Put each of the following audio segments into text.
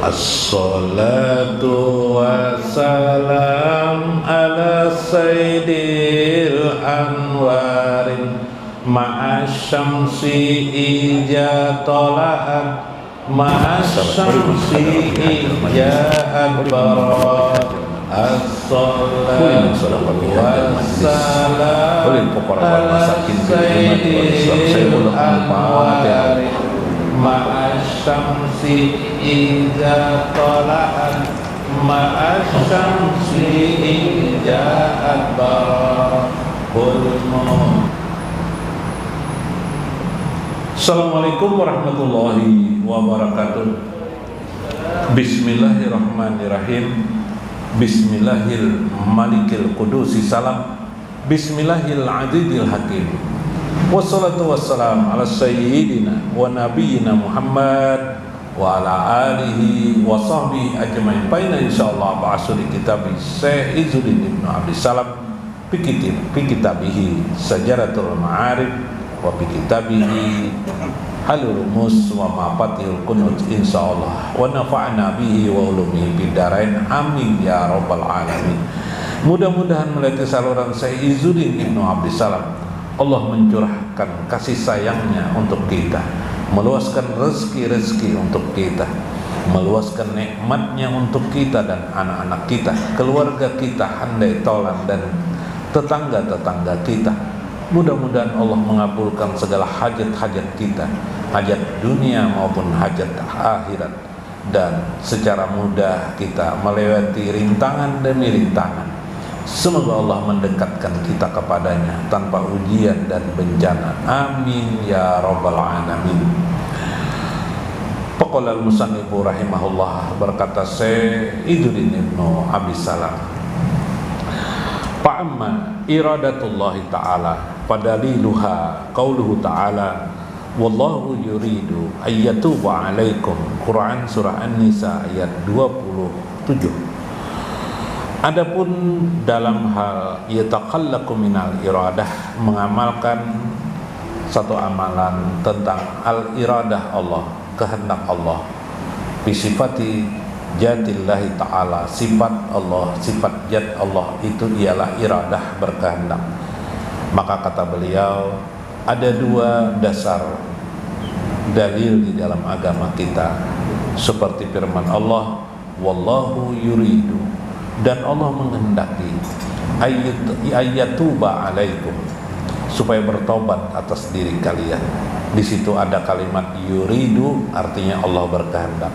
Assalatu wassalam ala sayyidil anwarin ma'asyamsi ijatola'at ma'asyamsi ijatbarat Assalatu wassalam ala sayyidil anwarin ma'asyamsi iza tola'an ma'asyamsi iza adbarahulmu. Assalamualaikum warahmatullahi wabarakatuh. Bismillahirrahmanirrahim. Bismillahil malikil qudusi salam. Bismillahil adidil hakim. Wassalatu wassalam ala sayyidina wa nabiyyina Muhammad wa ala alihi wa sahbihi ajma'in. Baina insyaallah ba'asuri kitab Syekh Izzuddin Ibnu Abdis Salam fi kitabihi Sajaratul Ma'arif wa fi kitabihi Halul Rumus wa Mafatihul Kunuz insyaallah wa nafa'na bihi wa ulumihi fid dharain amin ya rabbal alamin. Mudah-mudahan melalui saluran Syekh Izzuddin Ibnu Abdis Salam Allah mencurahkan kasih sayangnya untuk kita, meluaskan rezeki-rezeki untuk kita, meluaskan nikmatnya untuk kita dan anak-anak kita, keluarga kita, handai tolan dan tetangga-tetangga kita. Mudah-mudahan Allah mengabulkan segala hajat-hajat kita, hajat dunia maupun hajat akhirat, dan secara mudah kita melewati rintangan demi rintangan. Semoga Allah mendekatkan kita kepadanya tanpa ujian dan bencana. Amin ya rabbal alamin. Faqala al-musannifu rahimahullah, berkata Syekh Izzuddin Ibnu Abdis Salam, fa'amma iradatullahi ta'ala fadaliluha qauluhu ta'ala wallahu yuridu ayyatuba alaikum. Quran surah An-Nisa ayat 27. Adapun dalam hal yataqallaku minal iradah, mengamalkan satu amalan tentang al-iradah Allah, kehendak Allah, bisifati jatillahi ta'ala, sifat Allah, sifat jat Allah itu ialah iradah, berkehendak. Maka kata beliau, ada dua dasar dalil di dalam agama kita, seperti firman Allah, wallahu yuridu, dan Allah menghendaki ayyatuba alaikum, supaya bertobat atas diri kalian. Di situ ada kalimat yuridu, artinya Allah berkehendak.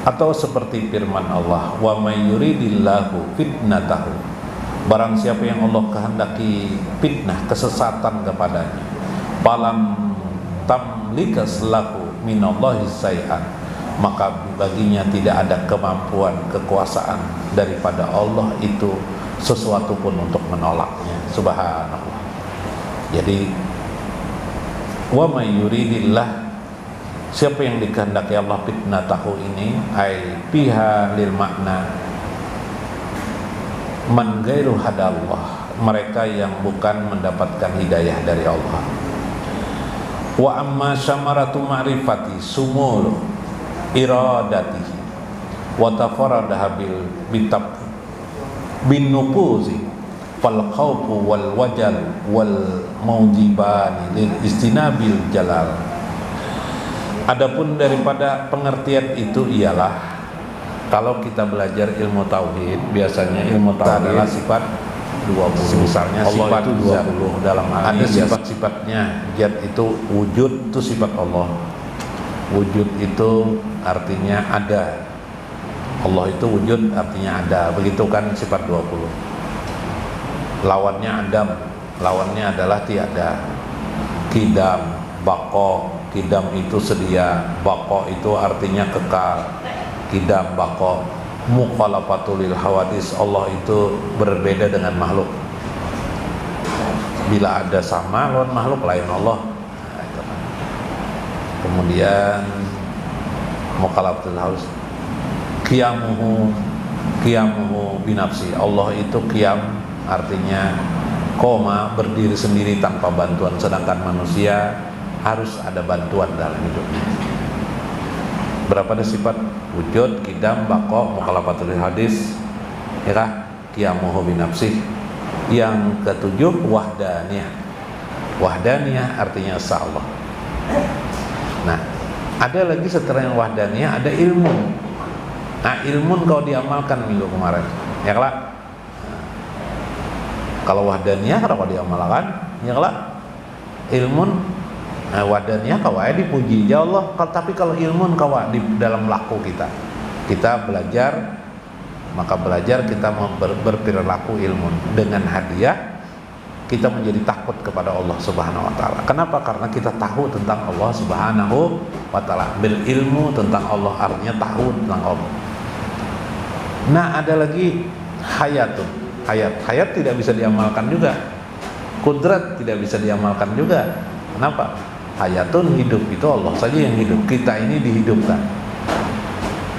Atau seperti firman Allah, wa may yuridillahu fitnatahu, barang siapa yang Allah kehendaki fitnah, kesesatan kepadanya, falam tamlikas lahu minallahi syai'an, maka baginya tidak ada kemampuan, kekuasaan daripada Allah itu sesuatu pun untuk menolaknya. Subhanallah. Jadi wa may yuridillah, siapa yang dikehendaki Allah fitnatahu ini, ai fiha lil makna man ghairu hadallah, mereka yang bukan mendapatkan hidayah dari Allah. Wa amma syamaratu ma'rifati sumul iradatihi wa tafaradaha bil bitab bin nufuzi fal khawfu wal wajal wal mawjibani lil istinabil jalal. Adapun daripada pengertian itu ialah, kalau kita belajar ilmu tauhid, biasanya ilmu tauhid adalah sifat 20. Misalnya Allah sifat itu 20 dalam hal ini ada sifat-sifatnya. Zat itu wujud, itu sifat Allah. Wujud itu artinya ada. Allah itu wujud artinya ada. Begitu kan sifat 20. Lawannya adam, lawannya adalah tiada. Kidam, bako. Kidam itu sedia, bako itu artinya kekal. Kidam, bako. Mukhalafatul lil hawadis, Allah itu berbeda dengan makhluk. Bila ada sama lawan makhluk lain Allah. Kemudian mukhalafatul hawadis, qiyamuhu binafsi, Allah itu qiyam artinya koma, berdiri sendiri tanpa bantuan, sedangkan manusia harus ada bantuan dalam hidupnya. Berapa ada sifat? wujud, qidam, baqa, mukhalafatul hadis, ya kah? Qiyamuhu binafsih. Yang ketujuh wahdaniyah. Wahdaniyah artinya esa Allah. Nah, ada lagi setelah yang wahdaniyah ada ilmu. Nah, ilmu kau diamalkan minggu kemarin, ya kelak. Kalau wahdaniyah kalau diamalkan, ya kelak. Ilmu wahdaniyah kau dipuji ya Allah. Tapi kalau ilmu kau di dalam laku kita belajar, maka belajar kita berperilaku ilmu dengan hadiah. Kita menjadi takut kepada Allah Subhanahu wa taala. Kenapa? Karena kita tahu tentang Allah Subhanahu wa taala. Berilmu tentang Allah artinya tahu tentang Allah. Nah, ada lagi hayatun. Hayat tidak bisa diamalkan juga. Kudrat tidak bisa diamalkan juga. Kenapa? Hayatun hidup itu Allah saja yang hidup. Kita ini dihidupkan.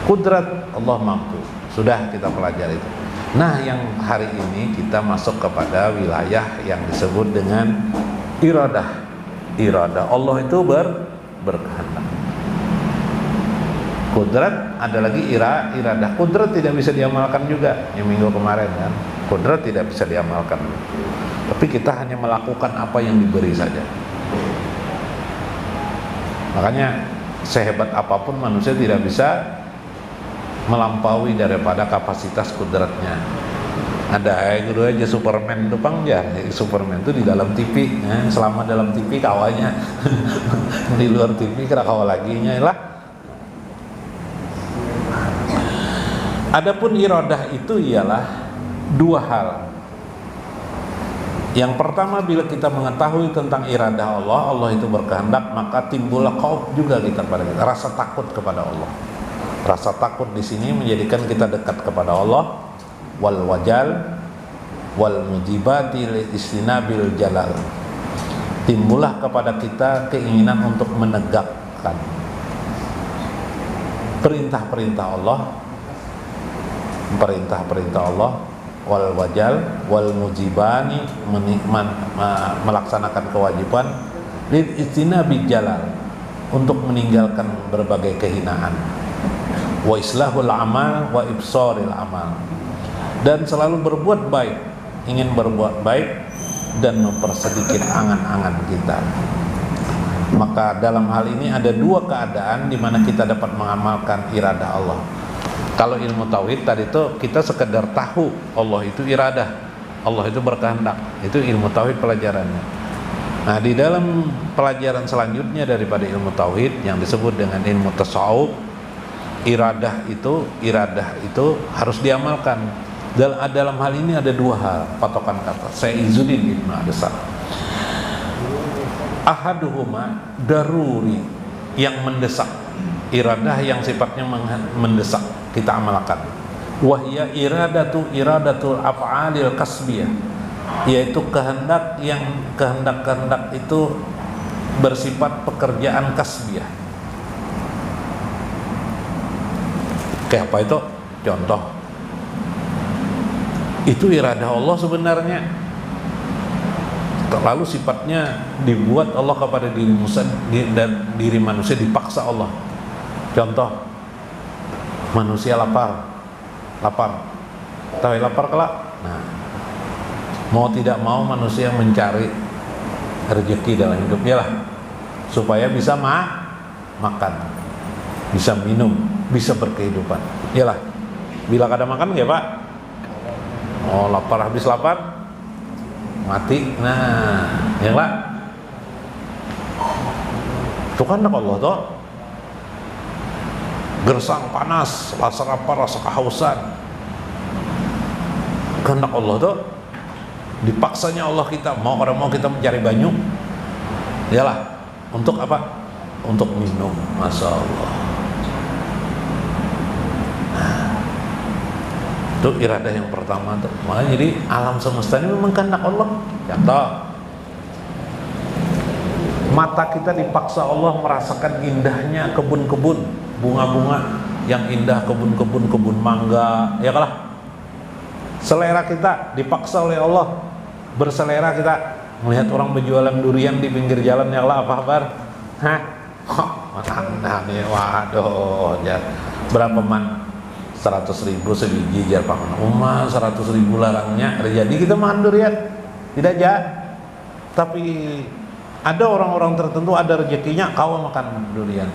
Kudrat Allah mampu. Sudah kita pelajari itu. Nah, yang hari ini kita masuk kepada wilayah yang disebut dengan iradah. Iradah Allah itu berkehendak. Kudrat ada lagi iradah. Kudrat tidak bisa diamalkan juga. Yang minggu kemarin kan, kudrat tidak bisa diamalkan. Tapi kita hanya melakukan apa yang diberi saja. Makanya sehebat apapun manusia tidak bisa melampaui daripada kapasitas kudratnya. Ada guru aja Superman itu ya, Superman itu di dalam TV, selama dalam TV kawannya, di luar TV kira kawan laginya lah. Adapun iradah itu ialah dua hal. Yang pertama, bila kita mengetahui tentang iradah Allah, Allah itu berkehendak, maka timbullah khauf juga kita pada kita, rasa takut kepada Allah. Rasa takut di sini menjadikan kita dekat kepada Allah. Wal wajal wal mujibati li istinabil jalal. Timbullah kepada kita keinginan untuk menegakkan perintah-perintah Allah, perintah-perintah Allah. Wal wajal wal mujibani, melaksanakan kewajiban, li istinabil jalal, untuk meninggalkan berbagai kehinaan. Wa islahul amal wa ibsaril amal, dan selalu berbuat baik, ingin berbuat baik dan mempersedikit angan-angan kita. Maka dalam hal ini ada dua keadaan di mana kita dapat mengamalkan iradah Allah. Kalau ilmu tauhid tadi itu kita sekedar tahu Allah itu iradah, Allah itu berkehendak, itu ilmu tauhid pelajarannya. Nah, di dalam pelajaran selanjutnya daripada ilmu tauhid yang disebut dengan ilmu tasawuf, iradah itu harus diamalkan. Dalam hal ini ada dua hal patokan kata. Saya Izzuddin Ibnu Adesar. Ahaduhuma daruri, yang mendesak. Iradah yang sifatnya mendesak kita amalkan. Wahya iradatul af'alil kasbiyah, yaitu kehendak itu bersifat pekerjaan kasbiyah. Kayak apa itu? Contoh, itu iradah Allah sebenarnya, lalu sifatnya dibuat Allah kepada diri manusia, dipaksa Allah. Contoh, manusia lapar, tahu lapar kelak. Nah, mau tidak mau manusia mencari rezeki dalam hidupnya lah, supaya bisa makan, bisa minum, bisa berkehidupan. Iyalah, bila kada makan ya Pak, oh lapar, habis lapar mati. Nah, ya lah, itu kan Allah toh, gersang panas, rasa lapar, rasa kehausan, kehendak Allah tuh, dipaksanya Allah kita mau kita mencari banyu, iyalah, untuk apa? Untuk minum. Masya Allah. Nah, itu iradah yang pertama tuh. Makanya jadi alam semesta ini memang kehendak Allah. Contoh, mata kita dipaksa Allah merasakan indahnya kebun-kebun, bunga-bunga yang indah, kebun mangga, ya kalah. Selera kita dipaksa oleh Allah, berselera kita melihat orang berjualan durian di pinggir jalan, ya kalah, apa kabar? Hah? Mana nih, waduh, ya. berapa man 100.000 sebiji jar paman umma 100.000 larangnya jadi kita makan durian tidak ja. Tapi ada orang-orang tertentu ada rezekinya kau makan durian.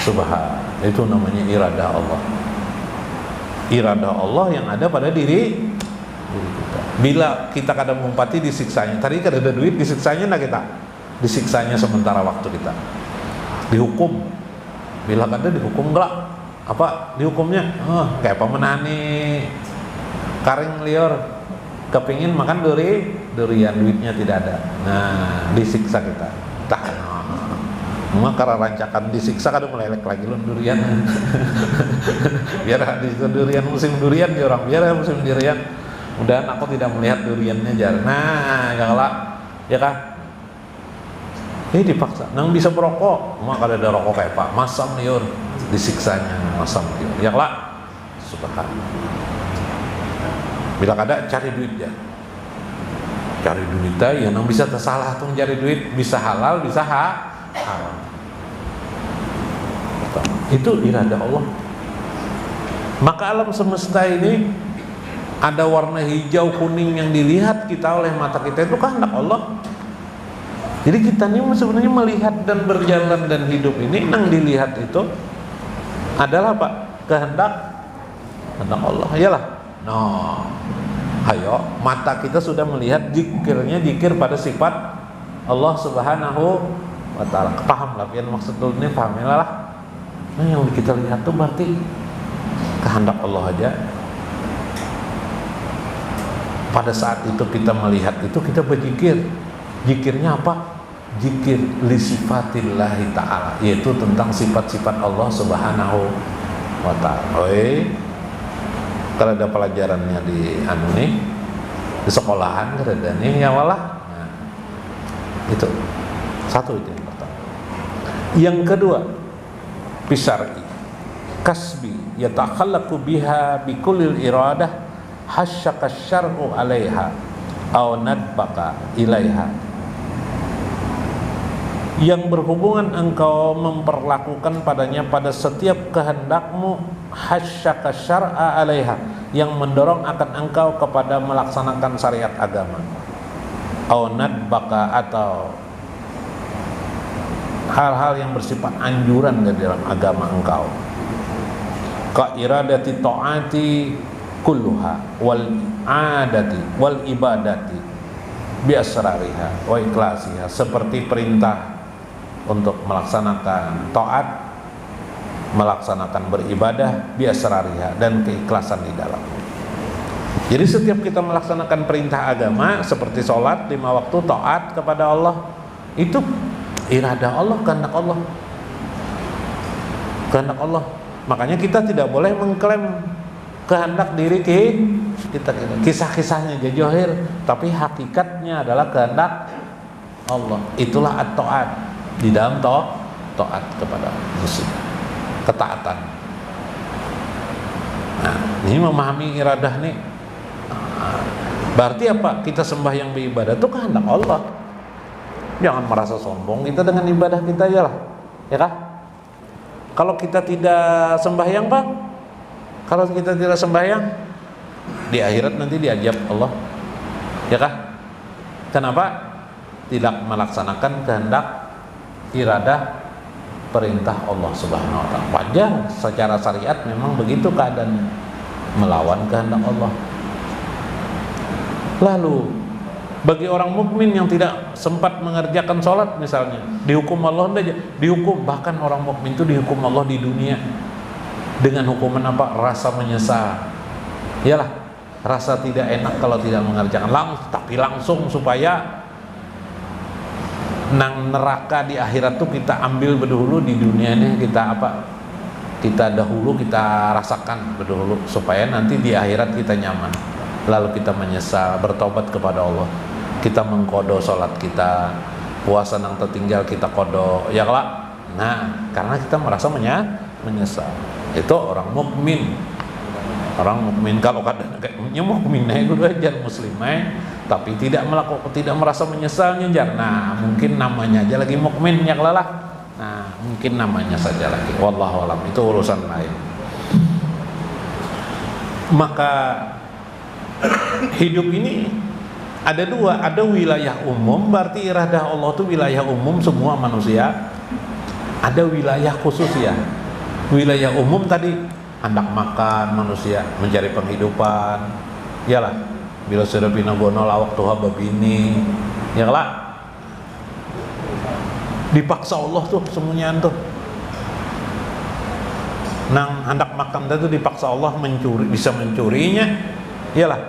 Subhan, itu namanya iradah Allah. Iradah Allah yang ada pada diri kita. Bila kita kadang ngumpati disiksanya, tadi kan ada duit disiksanya nah kita disiksanya sementara waktu kita dihukum. Bila kada dihukum gelak apa dihukumnya kayak pemenani karing lior kepingin makan durian duitnya tidak ada, nah disiksa kita maka rancakan disiksa kadang melelek lagi lu durian biar di durian musim durian ya orang biar musim durian udah aku tidak melihat duriannya jar nah ya kan dipaksa nang bisa berokok maka ada rokok kayak pak masam liur disiksanya masam liur ya lah subhanallah. Bila kada cari duit ya cari duit ya nang bisa tersalah tuh cari duit bisa halal bisa haram itu iradah Allah. Maka alam semesta ini ada warna hijau kuning yang dilihat kita oleh mata kita itu kehendak Allah. Jadi kita ini sebenarnya melihat dan berjalan dan hidup ini yang dilihat itu adalah apa? Kehendak Allah. Iyalah. Ayo, mata kita sudah melihat zikirnya zikir pada sifat Allah Subhanahu wa taala. Paham lah pian maksudnya pahamilah lah. Nah, yang kita lihat tuh berarti kehendak Allah aja. Pada saat itu kita melihat itu kita berzikir. Zikirnya apa? Zikir li sifatillahi ta'ala, yaitu tentang sifat-sifat Allah Subhanahu wa ta'ala. Kalau ada pelajarannya di di sekolahan ada nih ya walah. Nah, itu satu itu yang pertama. Yang kedua, pisar'i kasbi yatakhallaqu biha bikulil iradah hasyaka syar'u 'alaiha aw nadbaka ilaiha. Yang berhubungan engkau memperlakukan padanya pada setiap kehendakmu hasyaka syar'a 'alaiha, yang mendorong akan engkau kepada melaksanakan syariat agama, aw nadbaka atau hal-hal yang bersifat anjuran dari dalam agama engkau, ka iradati ta'ati kulluha wal adati wal ibadati bi asrariha wa ikhlasiha, seperti perintah untuk melaksanakan taat, melaksanakan beribadah bi asrariha, dan keikhlasan di dalamnya. Jadi setiap kita melaksanakan perintah agama seperti sholat 5 waktu, taat kepada Allah, itu iradah Allah, kehendak Allah. Kehendak Allah. Makanya kita tidak boleh mengklaim kehendak diri kita. Kisah-kisahnya johir, tapi hakikatnya adalah kehendak Allah. Itulah at-ta'at. Di dalam taat kepada muslim, ketaatan. Nah, ini memahami iradah nih. Berarti apa? Kita sembahyang beribadah itu kehendak Allah. Jangan merasa sombong kita dengan ibadah kita ya lah, ya kah? Kalau kita tidak sembahyang Pak, kalau kita tidak sembahyang di akhirat nanti diajab Allah, ya kah? Kenapa? Tidak melaksanakan kehendak iradah perintah Allah Subhanahu wa taala. Wajar secara syariat memang begitu keadaannya, melawan kehendak Allah. Lalu bagi orang mukmin yang tidak sempat mengerjakan sholat misalnya, dihukum Allah dihukum, bahkan orang mukmin itu dihukum Allah di dunia dengan hukuman apa? Rasa menyesal. Iyalah, rasa tidak enak kalau tidak mengerjakan tapi langsung supaya nang neraka di akhirat tuh kita ambil berdahulu, di dunia ini kita dahulu kita rasakan berdahulu supaya nanti di akhirat kita nyaman, lalu kita menyesal, bertobat kepada Allah, kita mengkodo sholat kita, puasa nang tertinggal kita kodo ya lah. Nah, karena kita merasa menyesal. Itu orang mukmin. Kalau kadang kayaknya mukmin itu aja muslim tapi tidak merasa menyesalnya jar. Nah, mungkin namanya aja lagi mukmin ya lah. Nah, mungkin namanya saja lagi. Wallahu alam, itu urusan lain. Maka hidup ini ada dua, ada wilayah umum, berarti iradah Allah itu wilayah umum semua manusia. Ada wilayah khusus ya. Wilayah umum tadi hendak makan manusia, mencari penghidupan. Iyalah, bila sudah pinagono lawak tuha babini. Iyalah. Dipaksa Allah tuh semuanya tuh. Nang hendak makan itu dipaksa Allah mencuri, bisa mencurinya. Iyalah,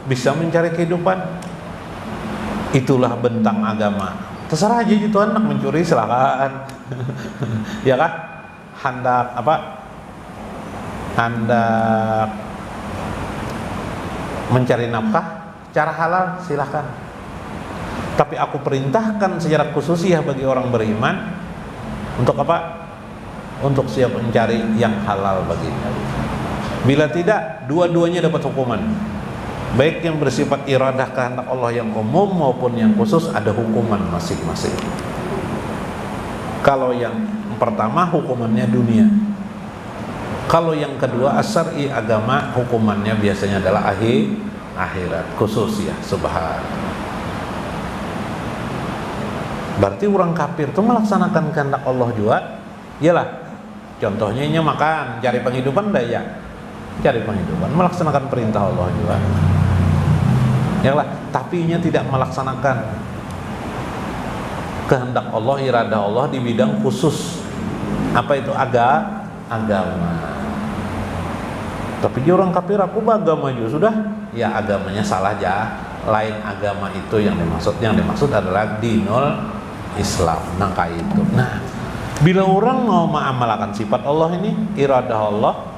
bisa mencari kehidupan. Itulah bentang agama. Terserah aja gitu, anak mencuri silakan. Ya kan? Hendak apa? Hendak mencari nafkah cara halal silakan. Tapi aku perintahkan secara khususnya bagi orang beriman untuk apa? Untuk siap mencari yang halal baginya. Bila tidak, dua-duanya dapat hukuman. Baik yang bersifat iradah kehendak Allah yang umum maupun yang khusus ada hukuman masing-masing. Kalau yang pertama hukumannya dunia. Kalau yang kedua asari agama hukumannya biasanya adalah akhirat khusus ya subhan. Berarti orang kafir itu melaksanakan kehendak Allah juga. Iyalah. Contohnya ini makan, cari penghidupan dah ya. Cari penghidupan, melaksanakan perintah Allah juga. Yalah, tapi nya tidak melaksanakan kehendak Allah, iradah Allah di bidang khusus. Apa itu agama. Tapi dia orang kafir, aku beragama juga sudah. Ya agamanya salah aja. Lain agama itu yang dimaksud. Yang dimaksud adalah dinul Islam. Nah kayak itu. Nah, bila orang mau mengamalkan sifat Allah ini, iradah Allah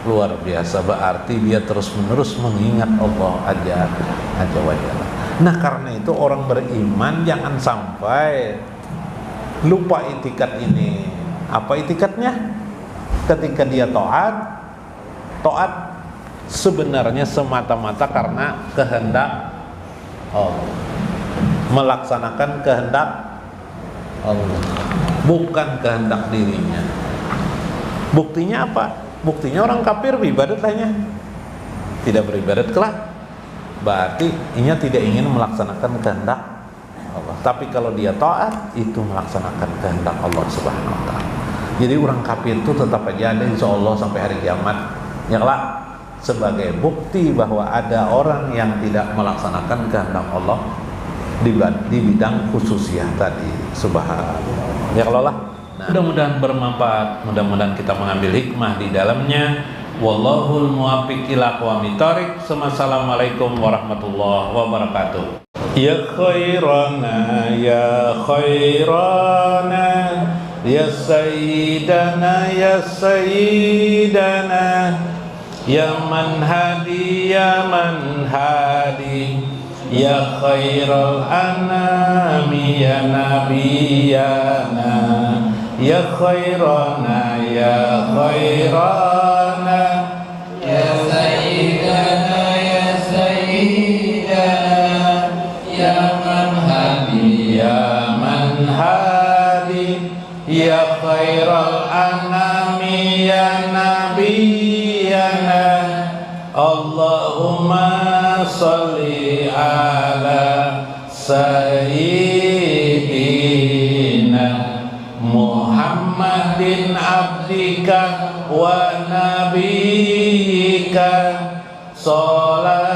luar biasa, berarti dia terus-menerus mengingat Allah aja wajalla. Nah karena itu orang beriman jangan sampai lupa itikat ini. Apa itikatnya? Ketika dia taat sebenarnya semata-mata karena kehendak Allah, melaksanakan kehendak Allah, bukan kehendak dirinya. Buktinya apa? Buktinya orang kafir beribadat lahnya tidak beribadat kelak, berarti inya tidak ingin melaksanakan kehendak Allah. Tapi kalau dia taat itu melaksanakan kehendak Allah Subhanahu wa taala. Jadi orang kafir itu tetap aja ada insya Allah sampai hari kiamat. Ya kelak sebagai bukti bahwa ada orang yang tidak melaksanakan kehendak Allah di bidang khususiyah tadi. Subhanallah. Ya Allah lah. Nah, mudah-mudahan bermanfaat, mudah-mudahan kita mengambil hikmah di dalamnya. Wallahul muwaffiq ila aqwamit thoriq. Assalamualaikum warahmatullahi wabarakatuh. Ya khairana ya khairana ya sayyidana ya sayyidana ya man hadi ya man hadi ya khairal anami ya nabiyana ya khairana ya khairana ya sayyidana ya sayyidana ya man hadi ya man hadi ya khairal anami ya nabiyana Allahumma sholli ala sayyidina Muhammadin abdika wa nabiyika. Salat